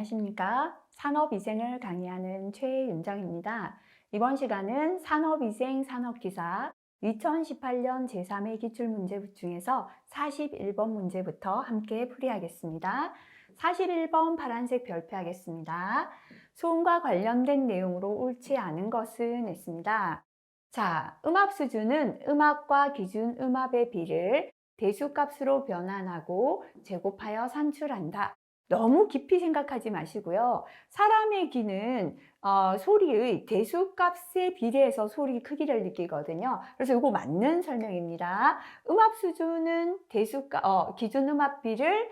안녕하십니까? 산업위생을 강의하는 최윤정입니다. 이번 시간은 산업위생 산업기사 2018년 제3회 기출문제 중에서 41번 문제부터 함께 풀이하겠습니다. 41번 파란색 별표하겠습니다. 소음과 관련된 내용으로 옳지 않은 것은 했습니다. 자, 음압 수준은 음압과 기준 음압의 비를 대수값으로 변환하고 제곱하여 산출한다. 너무 깊이 생각하지 마시고요. 사람의 귀는 소리의 대수값에 비례해서 소리 크기를 느끼거든요. 그래서 이거 맞는 설명입니다. 음압 수준은 기준 음압비를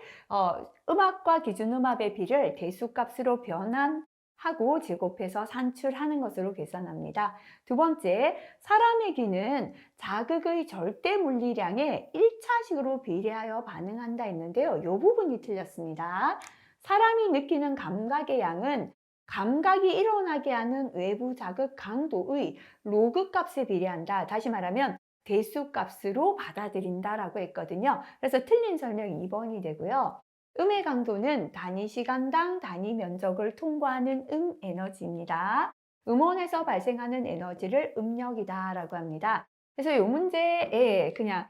음압과 기준 음압의 비를 대수값으로 변환하고 제곱해서 산출하는 것으로 계산합니다. 두 번째, 사람의 귀는 자극의 절대 물리량에 1차식으로 비례하여 반응한다 했는데요. 이 부분이 틀렸습니다. 사람이 느끼는 감각의 양은 감각이 일어나게 하는 외부 자극 강도의 로그 값에 비례한다. 다시 말하면 대수 값으로 받아들인다라고 했거든요. 그래서 틀린 설명이 2번이 되고요. 음의 강도는 단위 시간당 단위 면적을 통과하는 에너지입니다. 음원에서 발생하는 에너지를 음력이다라고 합니다. 그래서 이 문제에 그냥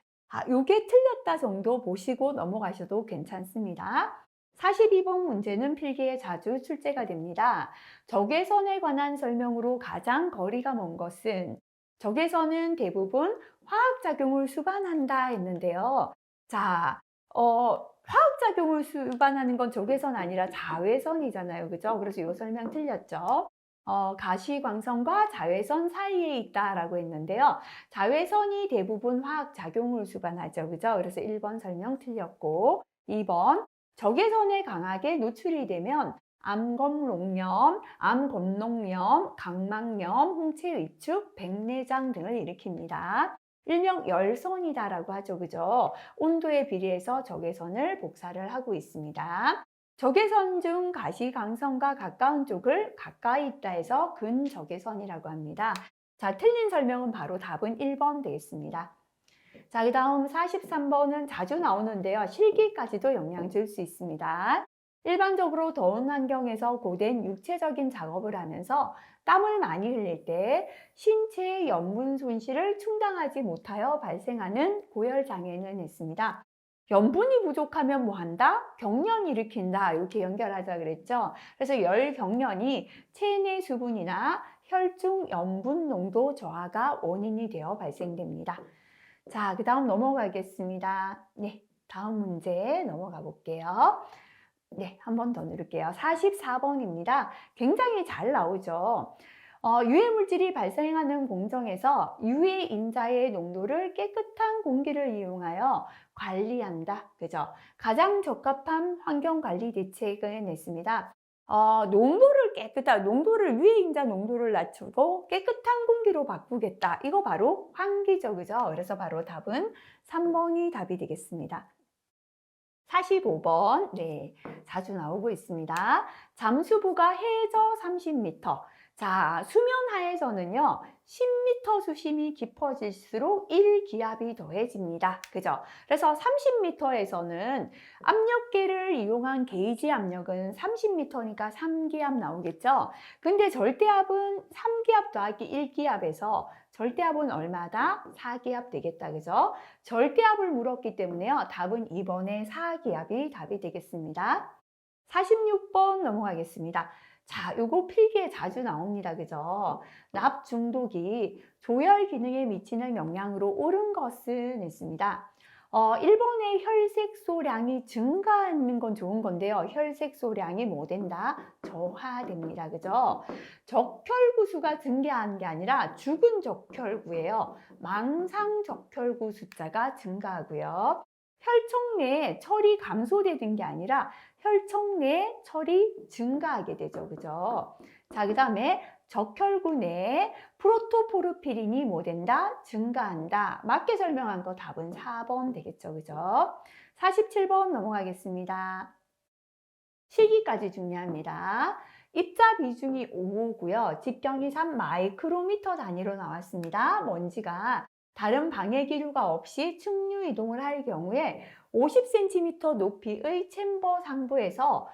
요게 틀렸다 정도 보시고 넘어가셔도 괜찮습니다. 42번 문제는 필기에 자주 출제가 됩니다. 적외선에 관한 설명으로 가장 거리가 먼 것은 적외선은 대부분 화학작용을 수반한다 했는데요. 자, 화학작용을 수반하는 건 적외선 아니라 자외선이잖아요. 그죠? 그래서 이 설명 틀렸죠. 가시광선과 자외선 사이에 있다라고 했는데요. 자외선이 대부분 화학작용을 수반하죠. 그죠? 그래서 1번 설명 틀렸고 2번 적외선에 강하게 노출이 되면 암검롱염, 암검롱염, 각막염, 홍채위축, 백내장 등을 일으킵니다. 일명 열선이다라고 하죠. 그죠? 온도에 비례해서 적외선을 복사를 하고 있습니다. 적외선 중 가시광선과 가까운 쪽을 가까이 있다 해서 근적외선이라고 합니다. 자, 틀린 설명은 바로 답은 1번 되겠습니다. 자, 그 다음 43번은 자주 나오는데요. 실기까지도 영향 줄 수 있습니다. 일반적으로 더운 환경에서 고된 육체적인 작업을 하면서 땀을 많이 흘릴 때 신체의 염분 손실을 충당하지 못하여 발생하는 고열장애는 있습니다. 염분이 부족하면 뭐 한다? 경련 일으킨다. 이렇게 연결하자 그랬죠. 그래서 열경련이 체내 수분이나 혈중 염분 농도 저하가 원인이 되어 발생됩니다. 자, 그 다음 넘어가겠습니다. 네, 다음 문제 넘어가 볼게요. 네, 한 번 더 누를게요. 44번입니다. 굉장히 잘 나오죠. 유해물질이 발생하는 공정에서 유해인자의 농도를 깨끗한 공기를 이용하여 관리한다. 그죠? 가장 적합한 환경관리 대책을 냈습니다. 농도를 유해인자 농도를 낮추고 깨끗한 공기로 바꾸겠다. 이거 바로 환기죠. 그죠? 그래서 바로 답은 3번이 답이 되겠습니다. 45번, 네, 자주 나오고 있습니다. 잠수부가 해저 30m. 자, 수면 하에서는요, 10m 수심이 깊어질수록 1기압이 더해집니다. 그죠? 그래서 30m에서는 압력계를 이용한 게이지 압력은 30m니까 3기압 나오겠죠? 근데 절대압은 3기압 더하기 1기압에서 절대압은 얼마다? 4기압 되겠다. 그죠? 절대압을 물었기 때문에요. 답은 2번에 4기압이 답이 되겠습니다. 46번 넘어가겠습니다. 자, 요거 필기에 자주 나옵니다. 그죠? 납 중독이 조혈 기능에 미치는 영향으로 옳은 것은 있습니다. 1번의 혈색소량이 증가하는 건 좋은 건데요. 혈색소량이 뭐 된다? 저하됩니다. 그죠? 적혈구수가 증가한 게 아니라 죽은 적혈구예요. 망상 적혈구 숫자가 증가하고요. 혈청 내에 철이 감소되는 게 아니라 혈청 내에 철이 증가하게 되죠. 그죠? 자, 그 다음에 적혈구 내에 프로토포르피린이 뭐 된다? 증가한다. 맞게 설명한 거 답은 4번 되겠죠. 그죠? 47번 넘어가겠습니다. 실기까지 중요합니다. 입자 비중이 5고요. 집경이 3 마이크로미터 단위로 나왔습니다. 먼지가 다른 방해 기류가 없이 측류 이동을 할 경우에 50cm 높이의 챔버 상부에서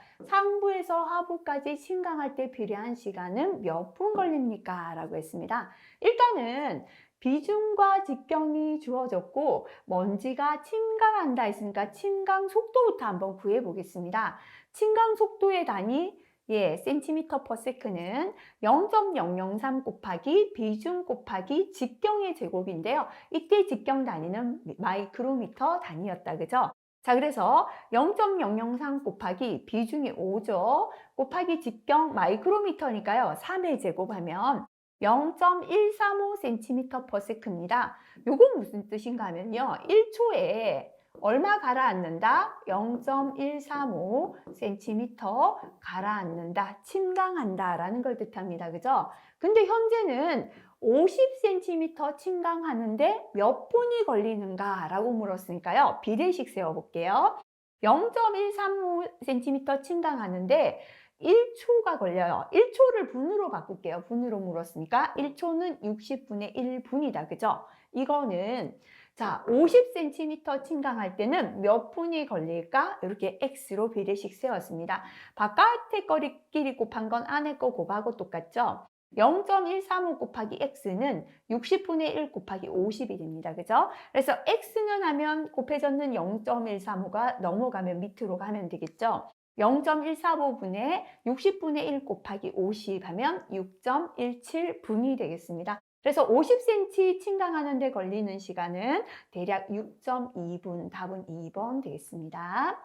하부까지 침강할 때 필요한 시간은 몇 분 걸립니까? 라고 했습니다. 일단은 비중과 직경이 주어졌고 먼지가 침강한다 했으니까 침강 속도부터 한번 구해 보겠습니다. 침강 속도의 단위 센티미터 퍼 세크는 0.003 곱하기 비중 곱하기 직경의 제곱인데요. 이때 직경 단위는 마이크로미터 단위였다. 그죠? 자, 그래서 0.003 곱하기 비중이 5죠. 곱하기 직경 마이크로미터니까요. 3의 제곱하면 0.135cm per sec입니다. 요건 무슨 뜻인가 하면요. 1초에 얼마 가라앉는다? 0.135cm 가라앉는다, 침강한다 라는 걸 뜻합니다. 그죠? 근데 현재는 50cm 침강하는데 몇 분이 걸리는가 라고 물었으니까요. 비례식 세워볼게요. 0.135cm 침강하는데 1초가 걸려요. 1초를 분으로 바꿀게요. 분으로 물었으니까 1초는 60분의 1분이다. 그죠? 이거는 자, 50cm 침강할 때는 몇 분이 걸릴까? 이렇게 X로 비례식 세웠습니다. 바깥의 거리끼리 곱한 건 안에 거 곱하고 똑같죠? 0.135 곱하기 X는 60분의 1 곱하기 50이 됩니다. 그죠? 그래서 X는 하면 곱해졌는 0.135가 넘어가면 밑으로 가면 되겠죠? 0.145분의 60분의 1 곱하기 50 하면 6.17분이 되겠습니다. 그래서 50cm 침강하는 데 걸리는 시간은 대략 6.2분, 답은 2번 되겠습니다.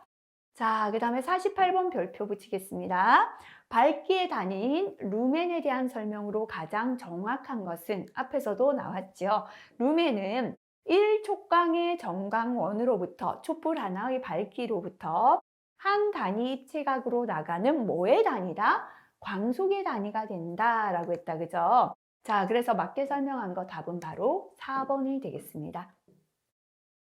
자, 그 다음에 48번 별표 붙이겠습니다. 밝기의 단위인 루멘에 대한 설명으로 가장 정확한 것은 앞에서도 나왔죠. 루멘은 1촉광의 정광원으로부터 촛불 하나의 밝기로부터 한 단위 입체각으로 나가는 뭐의 단위다? 광속의 단위가 된다라고 했다. 그죠? 자, 그래서 맞게 설명한 거 답은 바로 4번이 되겠습니다.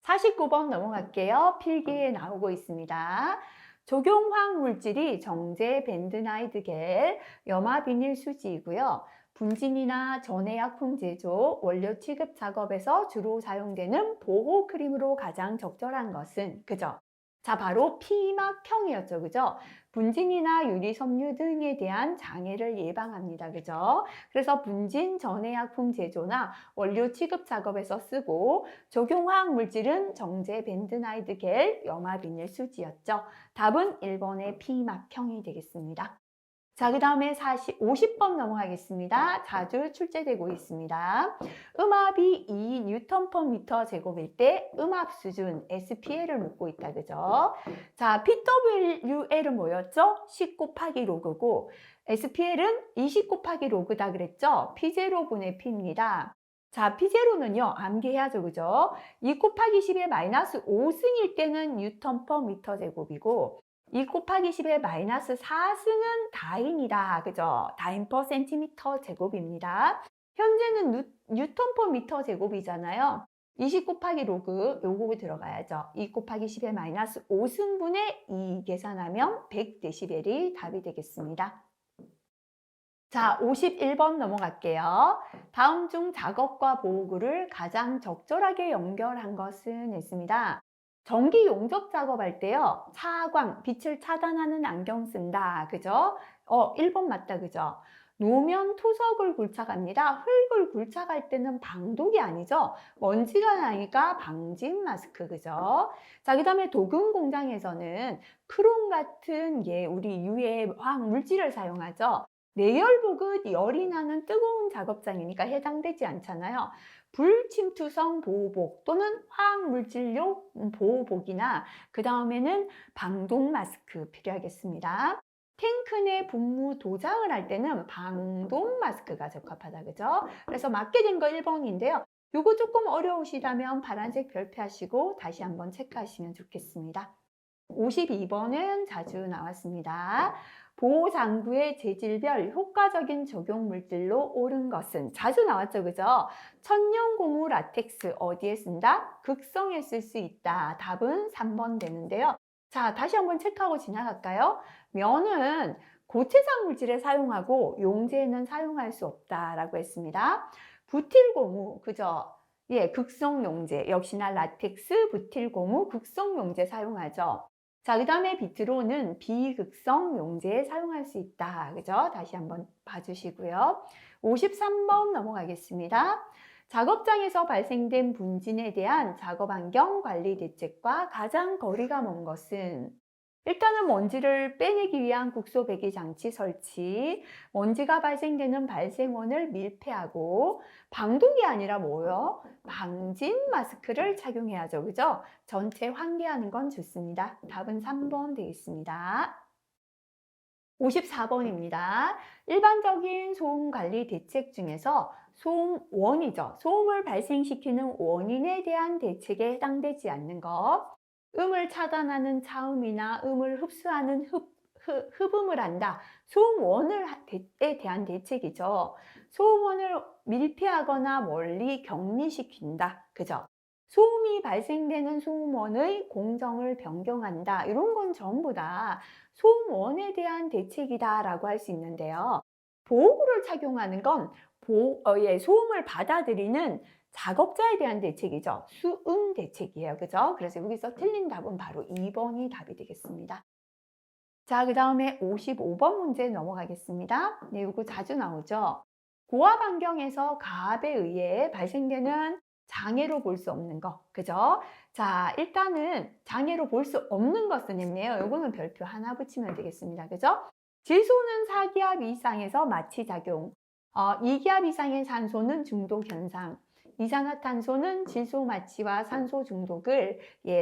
49번 넘어갈게요. 필기에 나오고 있습니다. 적용화학 물질이 정제 벤드나이드 겔, 염화 비닐 수지이고요. 분진이나 전해약품 제조, 원료 취급 작업에서 주로 사용되는 보호 크림으로 가장 적절한 것은 그죠? 자, 바로 피막형이었죠. 그죠? 분진이나 유리섬유 등에 대한 장애를 예방합니다. 그죠? 그래서 분진 전해약품 제조나 원료 취급 작업에서 쓰고 적용화학 물질은 정제 벤드나이드 겔, 염화 비닐 수지였죠. 답은 1번의 피막형이 되겠습니다. 자, 그 다음에 50번 넘어가겠습니다. 자주 출제되고 있습니다. 음압이 2 뉴턴 퍼 미터 제곱일 때 음압 수준 SPL을 묻고 있다. 그죠? 자, PWL은 뭐였죠? 10 곱하기 로그고 SPL은 20 곱하기 로그다 그랬죠? P0분의 P입니다. 자, P0는요, 암기해야죠. 그죠? 2 곱하기 10의 마이너스 5승일 때는 뉴턴 퍼 미터 제곱이고 2 곱하기 10의 마이너스 4승은 다인이다. 그죠? 다인 퍼 센티미터 제곱입니다. 현재는 뉴턴 퍼 미터 제곱이잖아요. 20 곱하기 로그 요거 들어가야죠. 2 곱하기 10의 마이너스 5승분의 2 계산하면 100데시벨이 답이 되겠습니다. 자, 51번 넘어갈게요. 다음 중 작업과 보호구를 가장 적절하게 연결한 것은 있습니다. 전기 용접 작업할 때요. 차광, 빛을 차단하는 안경 쓴다. 그죠? 1번 맞다. 그죠? 노면 토석을 굴착합니다. 흙을 굴착할 때는 방독이 아니죠. 먼지가 나니까 방진 마스크. 그죠? 자, 그 다음에 도금 공장에서는 크롬 같은 우리 유해 화학 물질을 사용하죠. 내열복은 열이 나는 뜨거운 작업장이니까 해당되지 않잖아요. 불침투성 보호복 또는 화학물질용 보호복이나 그 다음에는 방독 마스크 필요하겠습니다. 탱크 내 분무 도장을 할 때는 방독 마스크가 적합하다. 그죠? 그래서 맞게 된 거 1번인데요. 요거 조금 어려우시다면 파란색 별표하시고 다시 한번 체크하시면 좋겠습니다. 52번은 자주 나왔습니다. 보호장구의 재질별 효과적인 적용 물질로 옳은 것은 자주 나왔죠. 그죠? 천연고무 라텍스 어디에 쓴다? 극성에 쓸 수 있다. 답은 3번 되는데요. 자, 다시 한번 체크하고 지나갈까요? 면은 고체상 물질에 사용하고 용제에는 사용할 수 없다라고 했습니다. 부틸고무, 그죠? 예, 극성 용제. 역시나 라텍스, 부틸 고무, 극성 용제 사용하죠. 자, 그 다음에 비트로는 비극성 용제에 사용할 수 있다. 그죠? 다시 한번 봐주시고요. 53번 넘어가겠습니다. 작업장에서 발생된 분진에 대한 작업 환경 관리 대책과 가장 거리가 먼 것은 일단은 먼지를 빼내기 위한 국소 배기 장치 설치, 먼지가 발생되는 발생원을 밀폐하고 방독이 아니라 뭐요? 방진 마스크를 착용해야죠. 그죠? 전체 환기하는 건 좋습니다. 답은 3번 되겠습니다. 54번입니다. 일반적인 소음 관리 대책 중에서 소음원이죠. 소음을 발생시키는 원인에 대한 대책에 해당되지 않는 것. 음을 차단하는 차음이나 음을 흡수하는 흡음을 한다. 소음원에 대한 대책이죠. 소음원을 밀폐하거나 멀리 격리시킨다. 그죠? 소음이 발생되는 소음원의 공정을 변경한다. 이런 건 전부 다 소음원에 대한 대책이다라고 할 수 있는데요. 보호구를 착용하는 건 소음을 받아들이는 작업자에 대한 대책이죠. 수음 대책이에요. 그죠? 그래서 여기서 틀린 답은 바로 2번이 답이 되겠습니다. 자, 그 다음에 55번 문제 넘어가겠습니다. 네, 이거 자주 나오죠. 고압 환경에서 가압에 의해 발생되는 장애로 볼 수 없는 거. 그죠? 자, 일단은 장애로 볼 수 없는 것은 있네요. 요거는 별표 하나 붙이면 되겠습니다. 그죠? 질소는 4기압 이상에서 마취 작용. 2기압 이상의 산소는 중독 현상. 이산화탄소는 질소 마취와 산소 중독을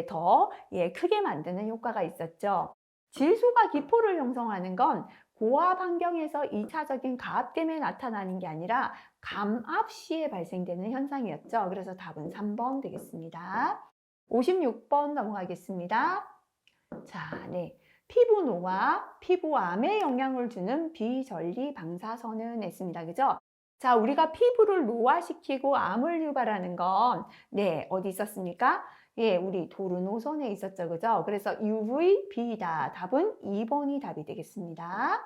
더 크게 만드는 효과가 있었죠. 질소가 기포를 형성하는 건 고압 환경에서 2차적인 가압 때문에 나타나는 게 아니라 감압 시에 발생되는 현상이었죠. 그래서 답은 3번 되겠습니다. 56번 넘어가겠습니다. 자, 네. 피부노화, 피부암에 영향을 주는 비전리 방사선은 했습니다. 그죠? 자, 우리가 피부를 노화시키고 암을 유발하는 건, 네, 어디 있었습니까? 예, 우리 도르노선에 있었죠. 그죠? 그래서 UVB다. 답은 2번이 답이 되겠습니다.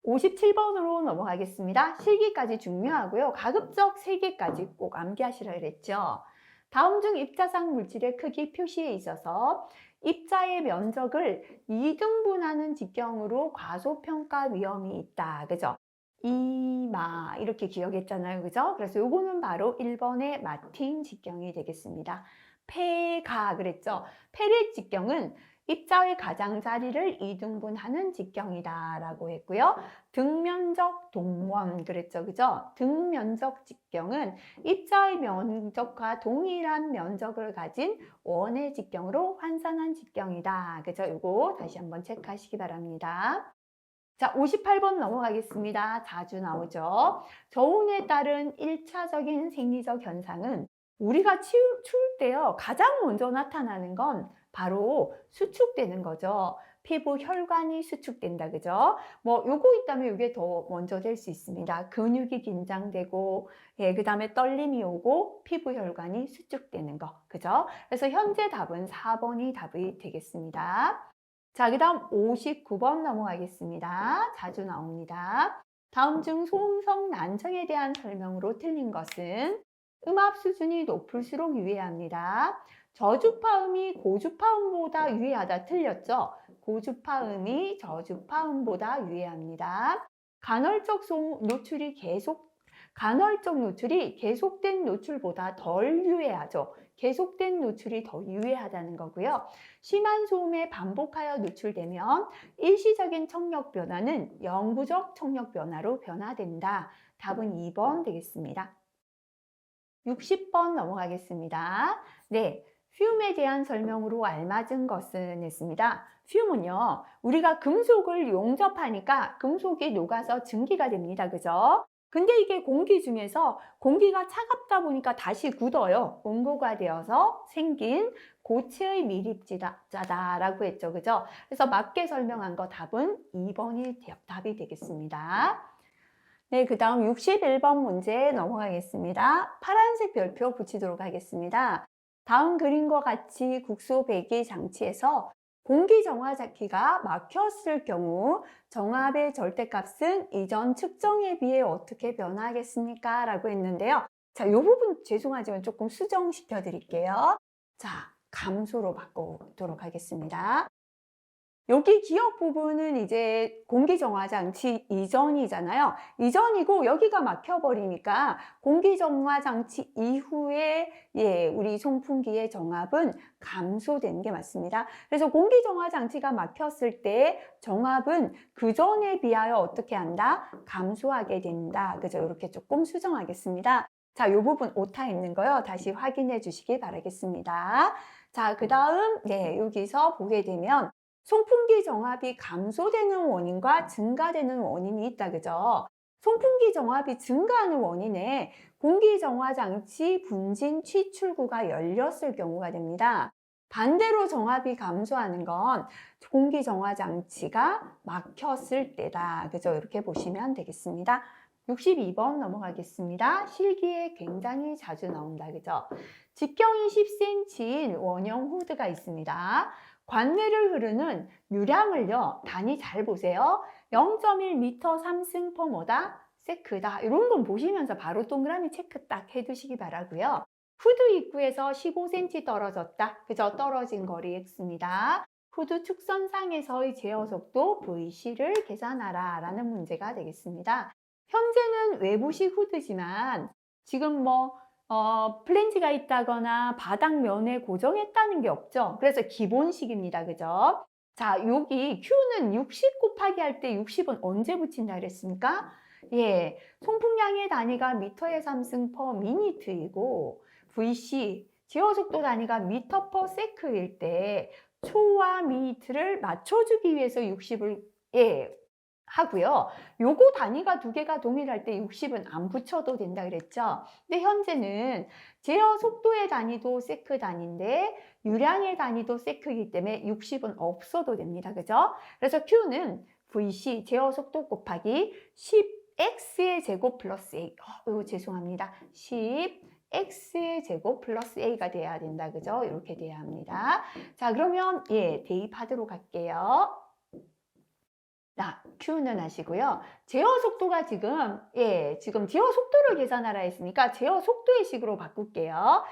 57번으로 넘어가겠습니다. 실기까지 중요하고요. 가급적 3개까지 꼭 암기하시라 그랬죠. 다음 중 입자상 물질의 크기 표시에 있어서 입자의 면적을 2등분하는 직경으로 과소평가 위험이 있다. 그죠? 이마 이렇게 기억했잖아요. 그죠? 그래서 요거는 바로 1번의 마틴 직경이 되겠습니다. 폐가 그랬죠? 폐릿 직경은 입자의 가장자리를 2등분하는 직경이다 라고 했고요. 등면적 동원 그랬죠. 그죠? 등면적 직경은 입자의 면적과 동일한 면적을 가진 원의 직경으로 환산한 직경이다. 그죠? 이거 다시 한번 체크하시기 바랍니다. 자, 58번 넘어가겠습니다. 자주 나오죠. 저온에 따른 1차적인 생리적 현상은 우리가 추울 때요. 가장 먼저 나타나는 건 바로 수축되는 거죠. 피부 혈관이 수축된다. 그죠? 뭐 요거 있다면 이게 더 먼저 될 수 있습니다. 근육이 긴장되고 그다음에 떨림이 오고 피부 혈관이 수축되는 거. 그죠? 그래서 현재 답은 4번이 답이 되겠습니다. 자, 그 다음 59번 넘어가겠습니다. 자주 나옵니다. 다음 중 소음성 난청에 대한 설명으로 틀린 것은 음압 수준이 높을수록 유해합니다. 저주파음이 고주파음보다 유해하다 틀렸죠? 고주파음이 저주파음보다 유해합니다. 간헐적 노출이 계속된 노출보다 덜 유해하죠. 계속된 노출이 더 유해하다는 거고요. 심한 소음에 반복하여 노출되면 일시적인 청력 변화는 영구적 청력 변화로 변화된다. 답은 2번 되겠습니다. 60번 넘어가겠습니다. 네, 퓨움에 대한 설명으로 알맞은 것은 했습니다. 퓨움은요, 우리가 금속을 용접하니까 금속이 녹아서 증기가 됩니다. 그죠? 근데 이게 공기 중에서 공기가 차갑다 보니까 다시 굳어요. 온도가 되어서 생긴 고체의 밀입자다라고 했죠. 그죠? 그래서 맞게 설명한 거 답은 2번이 답이 되겠습니다. 네, 그 다음 61번 문제 넘어가겠습니다. 파란색 별표 붙이도록 하겠습니다. 다음 그림과 같이 국소 배기 장치에서 공기 정화기가 막혔을 경우 정압의 절대값은 이전 측정에 비해 어떻게 변하겠습니까? 라고 했는데요. 자, 이 부분 죄송하지만 조금 수정시켜 드릴게요. 자, 감소로 바꾸도록 하겠습니다. 여기 기억 부분은 이제 공기정화장치 이전이잖아요. 이전이고 여기가 막혀버리니까 공기정화장치 이후에 우리 송풍기의 정압은 감소되는 게 맞습니다. 그래서 공기정화장치가 막혔을 때 정압은 그 전에 비하여 어떻게 한다? 감소하게 된다. 그죠? 이렇게 조금 수정하겠습니다. 자, 이 부분 오타 있는 거요. 다시 확인해 주시기 바라겠습니다. 자, 그 다음 여기서 보게 되면 송풍기 정압이 감소되는 원인과 증가되는 원인이 있다, 그죠? 송풍기 정압이 증가하는 원인에 공기정화장치 분진 취출구가 열렸을 경우가 됩니다. 반대로 정압이 감소하는 건 공기정화장치가 막혔을 때다. 그죠? 이렇게 보시면 되겠습니다. 62번 넘어가겠습니다. 실기에 굉장히 자주 나온다. 그죠? 직경이 10cm인 원형 후드가 있습니다. 관내를 흐르는 유량을요, 단위 잘 보세요. 0.1m 3승/뭐다? 세크다. 이런 건 보시면서 바로 동그라미 체크 딱 해두시기 바라고요. 후드 입구에서 15cm 떨어졌다. 그죠? 떨어진 거리 X입니다. 후드 축선상에서의 제어 속도 VC를 계산하라 라는 문제가 되겠습니다. 현재는 외부식 후드지만 지금 플랜지가 있다거나 바닥면에 고정했다는 게 없죠. 그래서 기본식입니다. 그죠? 자, 여기 Q는 60 곱하기 할 때 60은 언제 붙인다 그랬습니까? 송풍량의 단위가 미터의 3승/, 미니트이고 VC, 제어속도 단위가 미터 퍼 세크일 때 초와 미니트를 맞춰주기 위해서 60을 하고요. 요거 단위가 두 개가 동일할 때 60은 안 붙여도 된다 그랬죠. 근데 현재는 제어 속도의 단위도 세크 단위인데 유량의 단위도 세크이기 때문에 60은 없어도 됩니다. 그죠? 그래서 Q는 VC 제어 속도 곱하기 10x의 제곱 플러스 a. 이거 죄송합니다. 10x의 제곱 플러스 a가 돼야 된다. 그죠? 이렇게 돼야 합니다. 자, 그러면 대입하도록 할게요. 자, Q는 하시고요. 제어 속도가 지금 제어 속도를 계산하라 했으니까 제어 속도의 식으로 바꿀게요.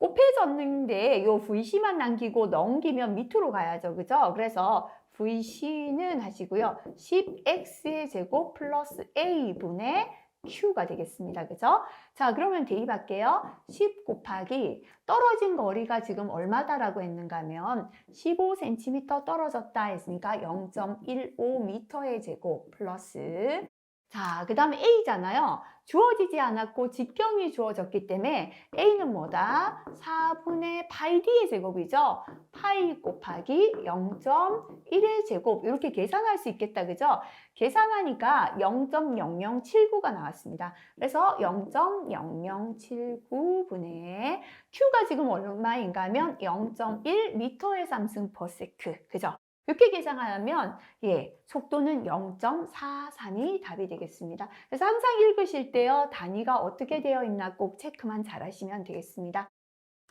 곱해졌는데 요 VC만 남기고 넘기면 밑으로 가야죠. 그죠? 그래서 VC는 하시고요. 10x의 제곱 플러스 a분의 Q가 되겠습니다. 그죠? 자, 그러면 대입할게요. 10 곱하기 떨어진 거리가 지금 얼마다라고 했는가 하면 15cm 떨어졌다 했으니까 0.15m의 제곱 플러스 자, 그 다음에 A잖아요. 주어지지 않았고 직경이 주어졌기 때문에 A는 뭐다? 4분의 파이 D의 제곱이죠. 파이 곱하기 0.1의 제곱 이렇게 계산할 수 있겠다. 그죠? 계산하니까 0.0079가 나왔습니다. 그래서 0.0079분의 Q가 지금 얼마인가 하면 0.1m의 3승/s. 그죠? 이렇게 계산하면 속도는 0.43이 답이 되겠습니다. 그래서 항상 읽으실 때요. 단위가 어떻게 되어 있나 꼭 체크만 잘 하시면 되겠습니다.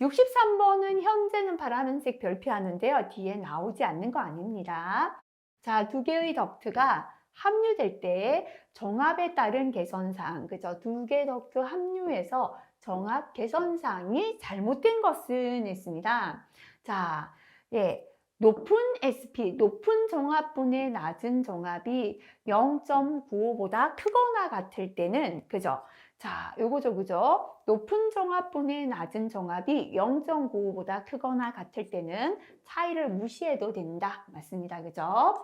63번은 현재는 파란색 별표하는데요. 뒤에 나오지 않는 거 아닙니다. 자, 두 개의 덕트가 합류될 때 정압에 따른 개선사항, 그죠? 두 개 덕트 합류해서 정압 개선사항이 잘못된 것은 했습니다. 자, 높은 SP, 높은 정압분의 낮은 정압이 0.95보다 크거나 같을 때는, 그죠? 자, 요거죠, 그죠? 높은 정압분의 낮은 정압이 0.95보다 크거나 같을 때는 차이를 무시해도 된다. 맞습니다. 그죠?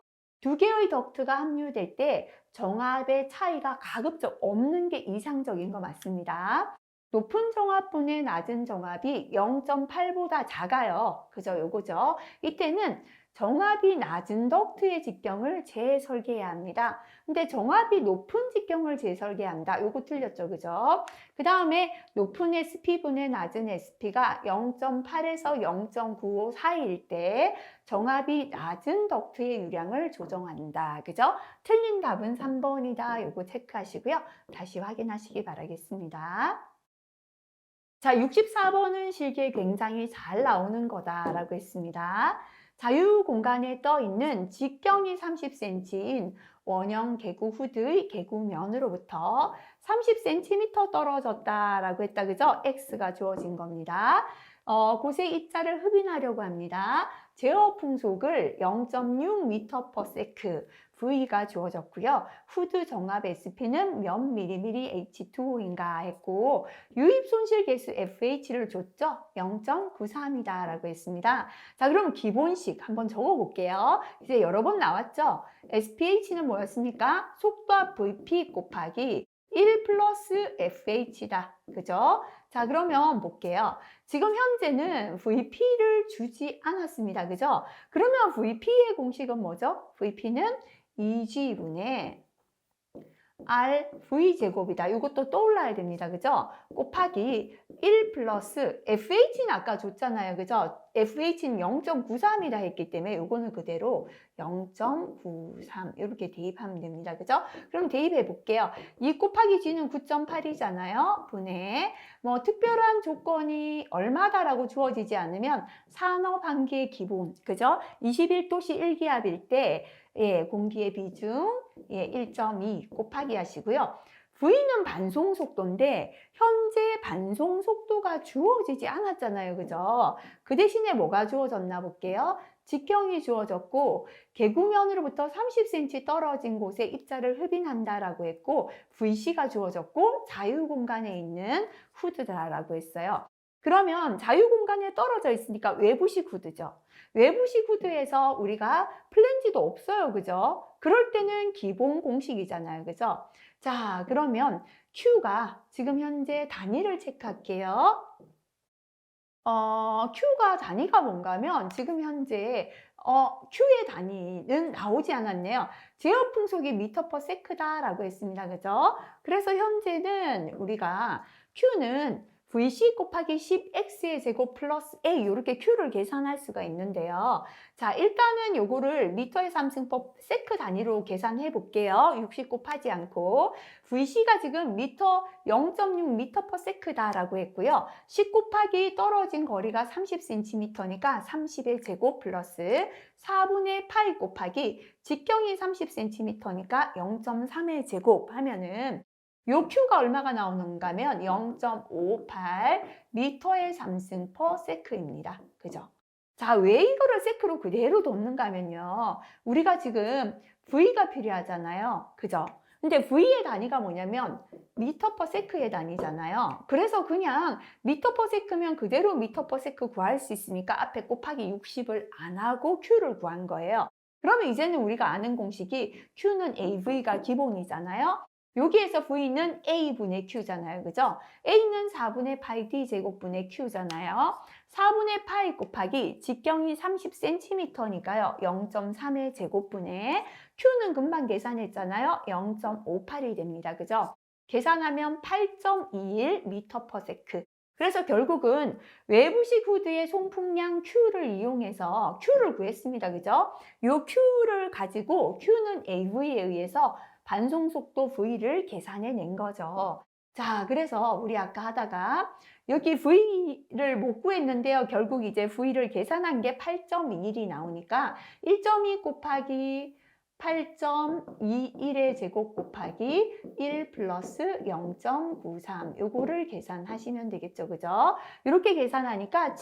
두 개의 덕트가 합류될 때 정압의 차이가 가급적 없는 게 이상적인 거 맞습니다. 높은 정압분의 낮은 정압이 0.8보다 작아요. 그죠? 요거죠. 이때는 정압이 낮은 덕트의 직경을 재설계해야 합니다. 근데 정압이 높은 직경을 재설계한다. 요거 틀렸죠. 그죠? 그 다음에 높은 SP분의 낮은 SP가 0.8에서 0.95 사이일 때 정압이 낮은 덕트의 유량을 조정한다. 그죠? 틀린 답은 3번이다. 요거 체크하시고요. 다시 확인하시기 바라겠습니다. 자, 64번은 실기에 굉장히 잘 나오는 거다라고 했습니다. 자유 공간에 떠 있는 직경이 30cm인 원형 개구 후드의 개구면으로부터 30cm 떨어졌다라고 했다. 그죠? x가 주어진 겁니다. 곳의 입자를 흡인하려고 합니다. 제어 풍속을 0.6m/s V가 주어졌고요. 후드 정압 SP는 몇 mmHg H2O인가 했고 유입 손실 계수 FH를 줬죠. 0.93이다 라고 했습니다. 자, 그럼 기본식 한번 적어 볼게요. 이제 여러 번 나왔죠. SPH는 뭐였습니까? 속도압 VP 곱하기 1 플러스 FH다. 그죠? 자, 그러면 볼게요. 지금 현재는 VP를 주지 않았습니다. 그죠? 그러면 VP의 공식은 뭐죠? VP는 2G분의 RV제곱이다. 이것도 떠올라야 됩니다. 그죠? 곱하기 1 플러스 FH는 아까 줬잖아요. 그죠? FH는 0.93이다 했기 때문에 이거는 그대로 0.93 이렇게 대입하면 됩니다. 그죠? 그럼 대입해 볼게요. 2 곱하기 G는 9.8이잖아요. 분의 뭐 특별한 조건이 얼마다라고 주어지지 않으면 산업환기의 기본, 그죠? 21도씨 1기압일 때 공기의 비중 1.2 곱하기 하시고요. V는 반송 속도인데 현재 반송 속도가 주어지지 않았잖아요. 그죠? 그 대신에 뭐가 주어졌나 볼게요. 직경이 주어졌고 개구면으로부터 30cm 떨어진 곳에 입자를 흡인한다라고 했고 VC가 주어졌고 자유공간에 있는 후드다라고 했어요. 그러면 자유공간에 떨어져 있으니까 외부식 후드죠. 외부식 후드에서 우리가 플랜지도 없어요. 그죠? 그럴 때는 기본 공식이잖아요. 그죠? 자, 그러면 Q가 지금 현재 단위를 체크할게요. Q가 단위가 뭔가 하면 지금 현재 Q의 단위는 나오지 않았네요. 제어 풍속이 m/s다라고 했습니다. 그죠? 그래서 현재는 우리가 Q는 VC 곱하기 10x의 제곱 플러스 a 이렇게 Q를 계산할 수가 있는데요. 자, 일단은 요거를 미터의 삼승법 세크 단위로 계산해 볼게요. 60 곱하지 않고 VC가 지금 미터 0.6m/s다라고 했고요. 10 곱하기 떨어진 거리가 30cm니까 30의 제곱 플러스 4분의 파이 곱하기 직경이 30cm니까 0.3의 제곱 하면은 요 Q가 얼마가 나오는가 하면 0.58 미터의 3승 퍼 세크입니다. 그죠? 자, 왜 이거를 세크로 그대로 뒀는가 하면요. 우리가 지금 V가 필요하잖아요. 그죠? 근데 V의 단위가 뭐냐면 미터 퍼 세크의 단위잖아요. 그래서 그냥 미터 퍼 세크면 그대로 미터 퍼 세크 구할 수 있으니까 앞에 곱하기 60을 안 하고 Q를 구한 거예요. 그러면 이제는 우리가 아는 공식이 Q는 AV가 기본이잖아요. 여기에서 V는 A분의 Q잖아요. 그죠? A는 4분의 파이 D 제곱분의 Q잖아요. 4분의 파이 곱하기 직경이 30cm니까요. 0.3의 제곱분의 Q는 금방 계산했잖아요. 0.58이 됩니다. 그죠? 계산하면 8.21m/s. 그래서 결국은 외부식 후드의 송풍량 Q를 이용해서 Q를 구했습니다. 그죠? 요 Q를 가지고 Q는 AV에 의해서 반송속도 V를 계산해 낸 거죠. 자, 그래서 우리 아까 하다가 여기 V를 못 구했는데요. 결국 이제 V를 계산한 게 8.21이 나오니까 1.2 곱하기 8.21의 제곱 곱하기 1 플러스 0.93 요거를 계산하시면 되겠죠. 그죠? 이렇게 계산하니까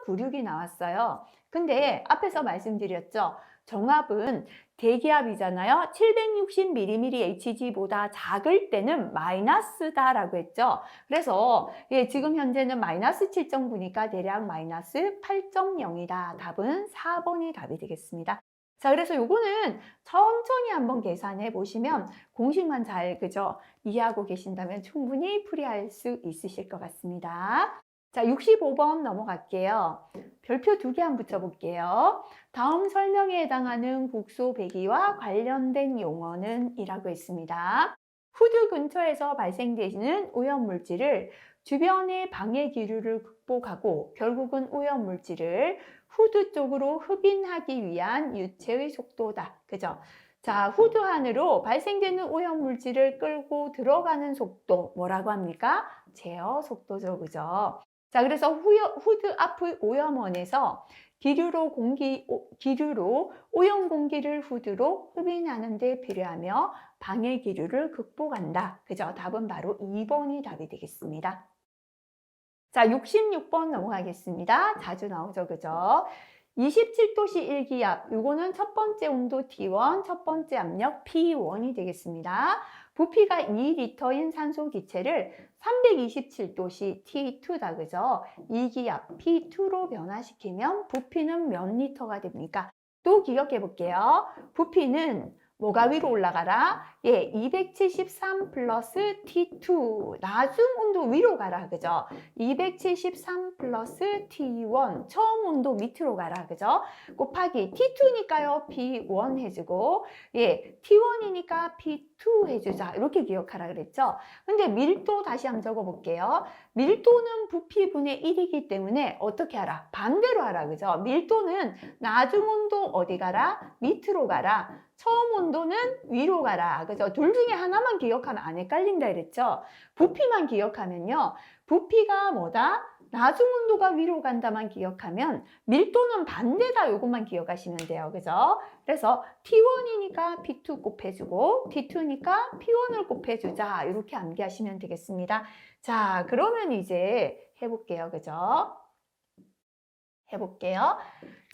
7.96이 나왔어요. 근데 앞에서 말씀드렸죠. 정압은 대기압이잖아요. 760mmHg보다 작을 때는 마이너스다라고 했죠. 그래서 지금 현재는 마이너스 7.9니까 대략 마이너스 8.0이다. 답은 4번이 답이 되겠습니다. 자, 그래서 요거는 천천히 한번 계산해 보시면 공식만 잘 그죠? 이해하고 계신다면 충분히 풀이할 수 있으실 것 같습니다. 자, 65번 넘어갈게요. 별표 2개 한번 붙여볼게요. 다음 설명에 해당하는 국소 배기와 관련된 용어는 이라고 했습니다. 후드 근처에서 발생되는 오염물질을 주변의 방해 기류를 극복하고 결국은 오염물질을 후드 쪽으로 흡인하기 위한 유체의 속도다. 그죠? 자, 후드 안으로 발생되는 오염물질을 끌고 들어가는 속도 뭐라고 합니까? 제어 속도죠. 그죠? 자, 그래서 후드 앞의 오염원에서 기류로 오염 공기를 후드로 흡인하는 데 필요하며 방해 기류를 극복한다. 그죠? 답은 바로 2번이 답이 되겠습니다. 자, 66번 넘어가겠습니다. 자주 나오죠, 그죠? 27도씨 일기압, 요거는 첫 번째 온도 T1, 첫 번째 압력 P1이 되겠습니다. 부피가 2리터인 산소 기체를 327도씨 T2다, 그죠? 이기압 P2로 변화시키면 부피는 몇 리터가 됩니까? 또 기억해 볼게요. 부피는 뭐가 위로 올라가라? 예, 273 플러스 T2. 나중 온도 위로 가라. 그죠? 273 플러스 T1. 처음 온도 밑으로 가라. 그죠? 곱하기 T2니까요. P1 해주고, 예, T1이니까 P2 해주자. 이렇게 기억하라 그랬죠? 근데 밀도 다시 한번 적어볼게요. 밀도는 부피분의 1이기 때문에 어떻게 하라? 반대로 하라. 그죠? 밀도는 나중 온도 어디 가라? 밑으로 가라. 처음 온도는 위로 가라. 그죠? 둘 중에 하나만 기억하면 안 헷갈린다 그랬죠? 부피만 기억하면요. 부피가 뭐다? 나중 온도가 위로 간다만 기억하면 밀도는 반대다. 요것만 기억하시면 돼요. 그죠? 그래서 T1이니까 P2 곱해주고 T2니까 P1을 곱해주자. 이렇게 암기하시면 되겠습니다. 자, 그러면 이제 해볼게요. 그죠? 해볼게요.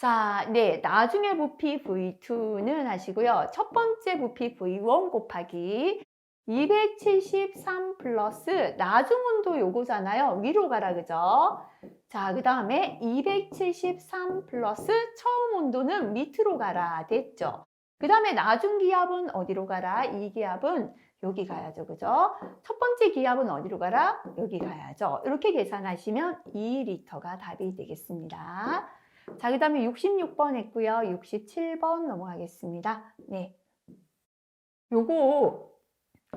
자, 네, 나중에 부피 V2는 하시고요. 첫 번째 부피 V1 곱하기 273 플러스 나중 온도 요거잖아요. 위로 가라, 그죠? 자, 그 다음에 273 플러스 처음 온도는 밑으로 가라. 됐죠? 그 다음에 나중 기압은 어디로 가라? 이 기압은 여기 가야죠. 그죠? 첫 번째 기압은 어디로 가라? 여기 가야죠. 이렇게 계산하시면 2리터가 답이 되겠습니다. 자, 그 다음에 66번 했고요. 67번 넘어가겠습니다. 네. 요거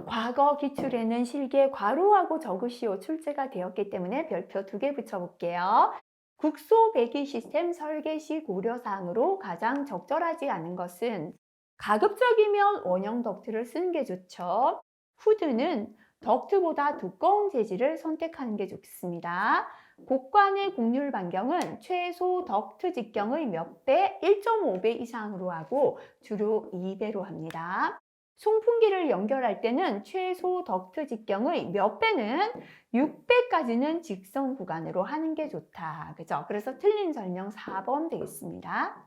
과거 기출에는 실기에 괄호하고 적으시오 출제가 되었기 때문에 별표 2개 붙여볼게요. 국소 배기 시스템 설계 시 고려사항으로 가장 적절하지 않은 것은 가급적이면 원형 덕트를 쓰는 게 좋죠. 후드는 덕트보다 두꺼운 재질을 선택하는 게 좋습니다. 곡관의 곡률 반경은 최소 덕트 직경의 몇 배? 1.5배 이상으로 하고 주로 2배로 합니다. 송풍기를 연결할 때는 최소 덕트 직경의 몇 배는 6배까지는 직선 구간으로 하는 게 좋다. 그죠? 그래서 틀린 설명 4번 되겠습니다.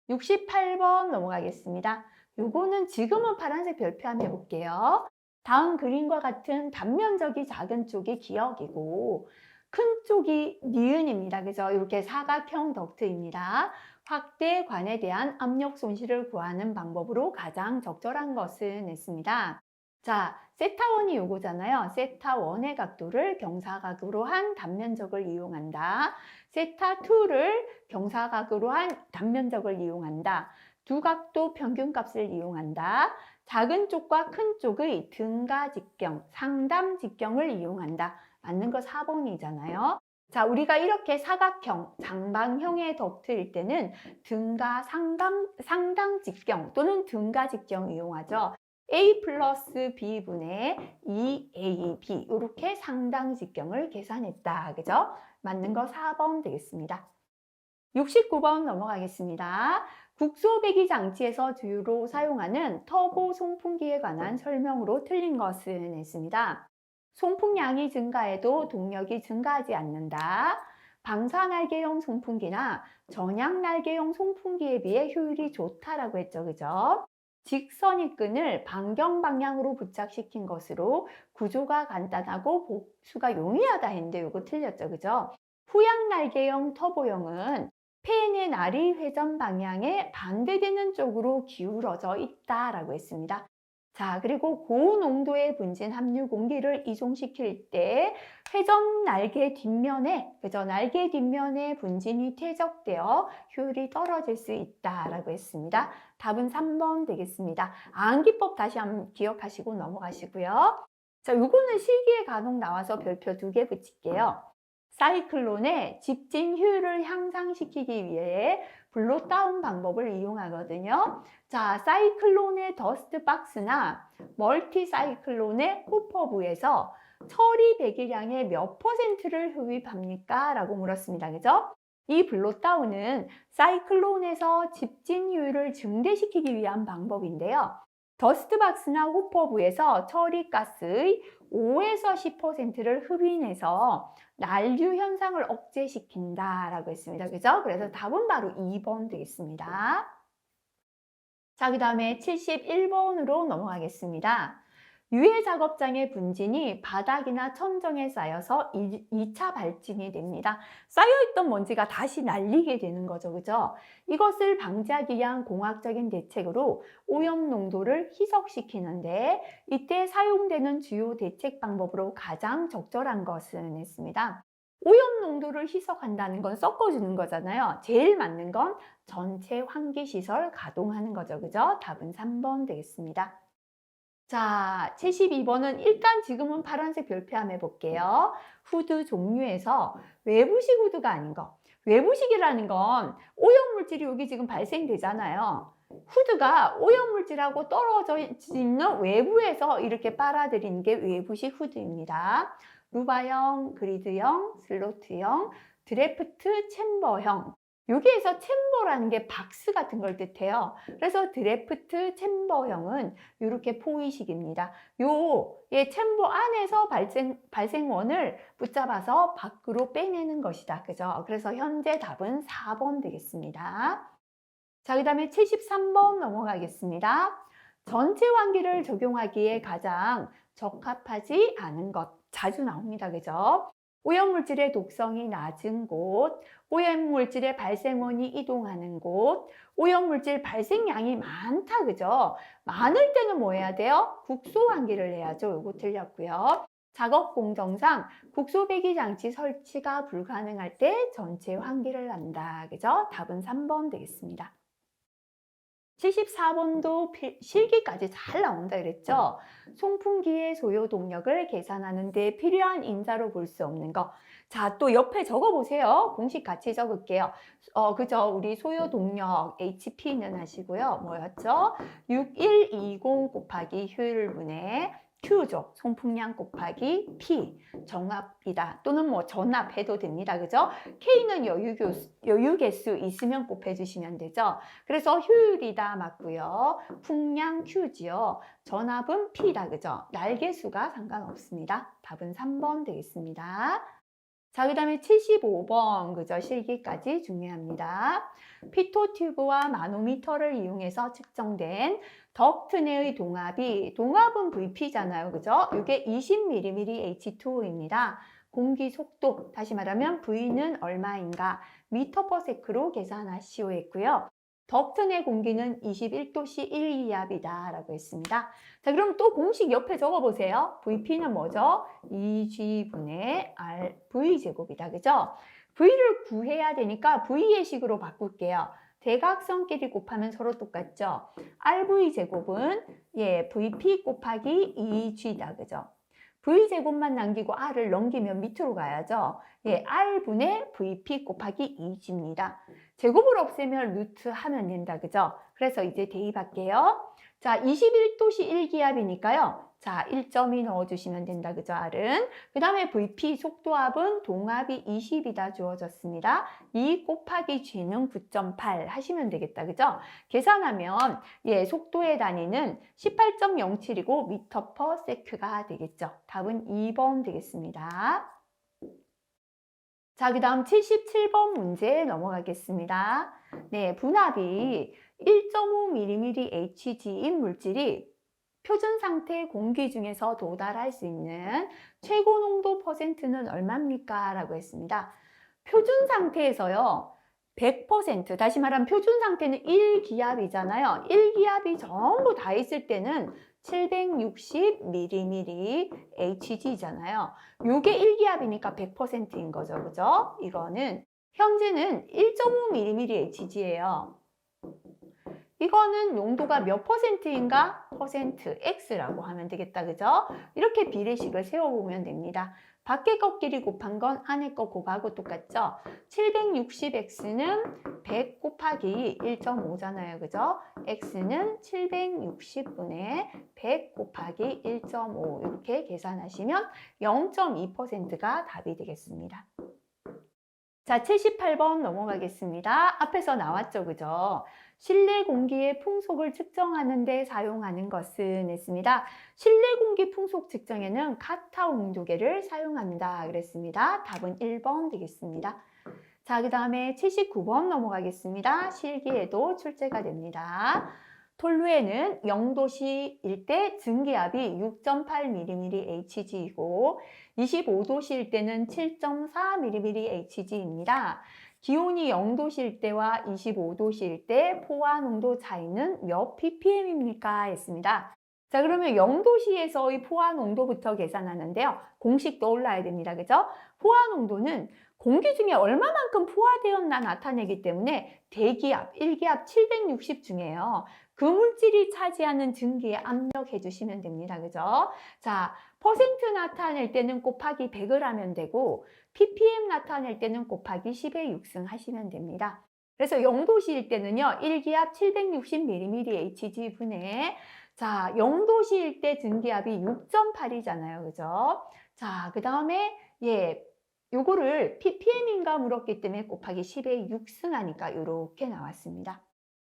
68번 넘어가겠습니다. 요거는 지금은 파란색 별표 한번 해볼게요. 다음 그림과 같은 단면적이 작은 쪽이 기역이고 큰 쪽이 니은입니다. 그죠? 이렇게 사각형 덕트입니다. 확대관에 대한 압력 손실을 구하는 방법으로 가장 적절한 것은 했습니다. 자, 세타1이 요거잖아요. 세타1의 각도를 경사각으로 한 단면적을 이용한다. 세타2를 경사각으로 한 단면적을 이용한다. 두 각도 평균값을 이용한다. 작은 쪽과 큰 쪽의 등가 직경, 상담 직경을 이용한다. 맞는 거 4번이잖아요. 자, 우리가 이렇게 사각형, 장방형의 덕트일 때는 등가 상당 직경 또는 등가 직경 이용하죠. A 플러스 B분의 2AB 이렇게 상당 직경을 계산했다. 그죠? 맞는 거 4번 되겠습니다. 69번 넘어가겠습니다. 국소 배기 장치에서 주로 사용하는 터보 송풍기에 관한 설명으로 틀린 것은 했습니다. 송풍량이 증가해도 동력이 증가하지 않는다. 방사날개형 송풍기나 전향날개형 송풍기에 비해 효율이 좋다라고 했죠. 그죠? 직선이 끈을 반경 방향으로 부착시킨 것으로 구조가 간단하고 복수가 용이하다 했는데 이거 틀렸죠. 그죠? 후양날개형 터보형은 팬의 날이 회전 방향에 반대되는 쪽으로 기울어져 있다라고 했습니다. 자, 그리고 고농도의 분진 함유 공기를 이송시킬 때 회전 날개 뒷면에, 그죠? 날개 뒷면에 분진이 퇴적되어 효율이 떨어질 수 있다라고 했습니다. 답은 3번 되겠습니다. 암기법 다시 한번 기억하시고 넘어가시고요. 자, 요거는 실기에 간혹 나와서 별표 2개 붙일게요. 사이클론의 집진 효율을 향상시키기 위해 블로 다운 방법을 이용하거든요. 자, 사이클론의 더스트 박스나 멀티 사이클론의 호퍼부에서 처리 배기량의 몇 퍼센트를 흡입합니까? 라고 물었습니다. 그죠? 이 블로다운은 사이클론에서 집진율을 증대시키기 위한 방법인데요. 더스트박스나 호퍼부에서 처리가스의 5에서 10%를 흡인해서 난류 현상을 억제시킨다라고 했습니다. 그죠? 그래서 답은 바로 2번 되겠습니다. 자, 그 다음에 71번으로 넘어가겠습니다. 유해 작업장의 분진이 바닥이나 천정에 쌓여서 2차 발진이 됩니다. 쌓여있던 먼지가 다시 날리게 되는 거죠. 그죠? 이것을 방지하기 위한 공학적인 대책으로 오염 농도를 희석시키는데 이때 사용되는 주요 대책 방법으로 가장 적절한 것은 했습니다. 오염 농도를 희석한다는 건 섞어주는 거잖아요. 제일 맞는 건 전체 환기시설 가동하는 거죠. 그죠? 답은 3번 되겠습니다. 자, 72번은 일단 지금은 파란색 별표 한번 해볼게요. 후드 종류에서 외부식 후드가 아닌 거. 외부식이라는 건 오염물질이 여기 지금 발생되잖아요. 후드가 오염물질하고 떨어져 있는 외부에서 이렇게 빨아들이는 게 외부식 후드입니다. 루바형, 그리드형, 슬로트형, 드래프트 챔버형. 여기에서 챔버라는 게 박스 같은 걸 뜻해요. 그래서 드래프트 챔버형은 이렇게 포이식입니다. 챔버 안에서 발생원을 붙잡아서 밖으로 빼내는 것이다. 그죠? 그래서 현재 답은 4번 되겠습니다. 자, 그 다음에 73번 넘어가겠습니다. 전체 환기를 적용하기에 가장 적합하지 않은 것. 자주 나옵니다. 그죠? 오염물질의 독성이 낮은 곳, 오염물질의 발생원이 이동하는 곳, 오염물질 발생량이 많다. 그죠? 많을 때는 뭐 해야 돼요? 국소 환기를 해야죠. 요거 틀렸고요. 작업 공정상 국소 배기 장치 설치가 불가능할 때 전체 환기를 한다. 그죠? 답은 3번 되겠습니다. 74번도 실기까지 잘 나온다 그랬죠? 송풍기의 소요 동력을 계산하는 데 필요한 인자로 볼 수 없는 거. 자, 또 옆에 적어보세요. 공식 같이 적을게요. 그죠? 우리 소요 동력 HP는 하시고요. 뭐였죠? 6120 곱하기 효율분의 Q죠. 송풍량 곱하기 P. 정압이다. 또는 뭐 전압해도 됩니다. 그죠? K는 여유개수 있으면 곱해주시면 되죠. 그래서 효율이다 맞고요. 풍량 Q지요. 전압은 P다. 그죠? 날개수가 상관없습니다. 답은 3번 되겠습니다. 자, 그 다음에 75번, 그죠? 실기까지 중요합니다. 피토 튜브와 마노미터를 이용해서 측정된 덕트 내의 동압은 VP잖아요. 그죠? 이게 20mm H2O입니다. 공기 속도, 다시 말하면 V는 얼마인가? 미터 퍼 세크로 계산하시오 했고요. 덕트 내 공기는 21도씨 1기압이다 라고 했습니다. 자, 그럼 또 공식 옆에 적어보세요. VP는 뭐죠? 2G분의 R, V제곱이다. 그죠? V를 구해야 되니까 V의 식으로 바꿀게요. 대각선끼리 곱하면 서로 똑같죠? RV제곱은 VP 곱하기 2G다. 그죠? V제곱만 남기고 R을 넘기면 밑으로 가야죠. R분의 VP 곱하기 2G입니다. 제곱을 없애면 루트 하면 된다. 그죠? 그래서 이제 대입할게요. 자, 21도씨 1기압이니까요. 자, 1.2 넣어주시면 된다. 그죠? R은. 그 다음에 VP 속도압은 동압이 20이다 주어졌습니다. 2 곱하기 G는 9.8 하시면 되겠다. 그죠? 계산하면 속도의 단위는 18.07이고 미터 퍼 세크가 되겠죠. 답은 2번 되겠습니다. 자, 그 다음 77번 문제 넘어가겠습니다. 네, 분압이 1.5mm Hg인 물질이 표준 상태 공기 중에서 도달할 수 있는 최고 농도 퍼센트는 얼마입니까? 라고 했습니다. 표준 상태에서요. 100%, 다시 말하면 표준 상태는 1기압이잖아요. 1기압이 전부 다 있을 때는 760mm Hg잖아요. 요게 1기압이니까 100%인 거죠. 그죠? 이거는 현재는 1.5mm Hg예요. 이거는 용도가 몇 %인가? 퍼센트 X라고 하면 되겠다. 그죠? 이렇게 비례식을 세워보면 됩니다. 밖에 것끼리 곱한 건 안에 거 곱하고 똑같죠? 760X는 100 곱하기 1.5잖아요. 그죠? X는 760분의 100 곱하기 1.5 이렇게 계산하시면 0.2%가 답이 되겠습니다. 자, 78번 넘어가겠습니다. 앞에서 나왔죠, 그죠? 실내 공기의 풍속을 측정하는 데 사용하는 것은 했습니다. 실내 공기 풍속 측정에는 카타 온도계를 사용합니다. 그랬습니다. 답은 1번 되겠습니다. 자, 그 다음에 79번 넘어가겠습니다. 실기에도 출제가 됩니다. 톨루에는 0도씨일 때 증기압이 6.8mmHg이고 25도씨일 때는 7.4mmHg입니다. 기온이 0도씨일 때와 25도씨일 때 포화농도 차이는 몇 ppm입니까? 했습니다. 자, 그러면 0도씨에서의 포화농도부터 계산하는데요. 공식 떠올라야 됩니다. 그죠? 포화농도는 공기 중에 얼마만큼 포화되었나 나타내기 때문에 대기압, 일기압 760 중에요. 그 물질이 차지하는 증기에 압력해 주시면 됩니다. 그죠? 자, 퍼센트 나타낼 때는 곱하기 100을 하면 되고 ppm 나타낼 때는 곱하기 10의 6승 하시면 됩니다. 그래서 0도씨일 때는요. 일기압 760mmHg 분의 자, 0도씨일 때 증기압이 6.8이잖아요. 그죠? 자, 그 다음에 요거를 ppm인가 물었기 때문에 곱하기 10의 6승 하니까 이렇게 나왔습니다.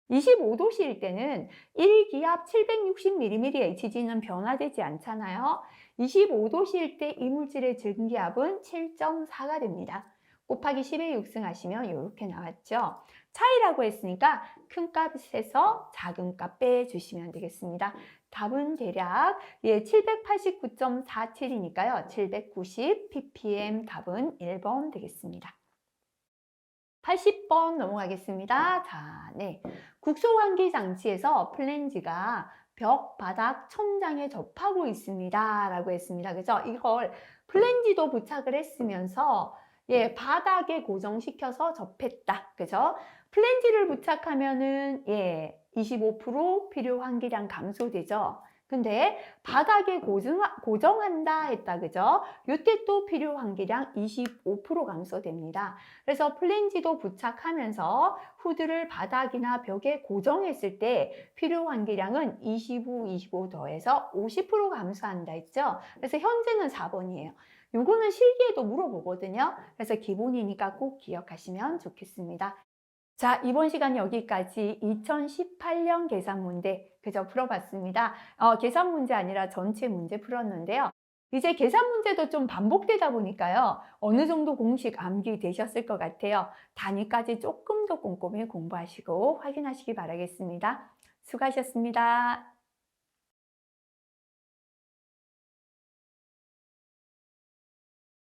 25도씨일 때는 1기압 760mmHg는 변화되지 않잖아요. 25도씨일 때 이물질의 증기압은 7.4가 됩니다. 곱하기 10의 6승 하시면 이렇게 나왔죠. 차이라고 했으니까 큰 값에서 작은 값 빼주시면 되겠습니다. 답은 대략 789.47이니까요. 790 ppm 답은 1번 되겠습니다. 80번 넘어가겠습니다. 자, 국소환기 장치에서 플랜지가 벽, 바닥, 천장에 접하고 있습니다. 라고 했습니다. 그죠? 이걸 플랜지도 부착을 했으면서 바닥에 고정시켜서 접했다. 그죠? 플랜지를 부착하면은 25% 필요 환기량 감소되죠. 근데 바닥에 고정한다 했다. 그죠? 이때 또 필요 환기량 25% 감소됩니다. 그래서 플랜지도 부착하면서 후드를 바닥이나 벽에 고정했을 때 필요 환기량은 25 더해서 50% 감소한다 했죠? 그래서 현재는 4번이에요. 요거는 실기에도 물어보거든요. 그래서 기본이니까 꼭 기억하시면 좋겠습니다. 자, 이번 시간 여기까지 2018년 계산 문제 그저 풀어봤습니다. 계산 문제 아니라 전체 문제 풀었는데요. 이제 계산 문제도 좀 반복되다 보니까요. 어느 정도 공식 암기 되셨을 것 같아요. 단위까지 조금 더 꼼꼼히 공부하시고 확인하시기 바라겠습니다. 수고하셨습니다.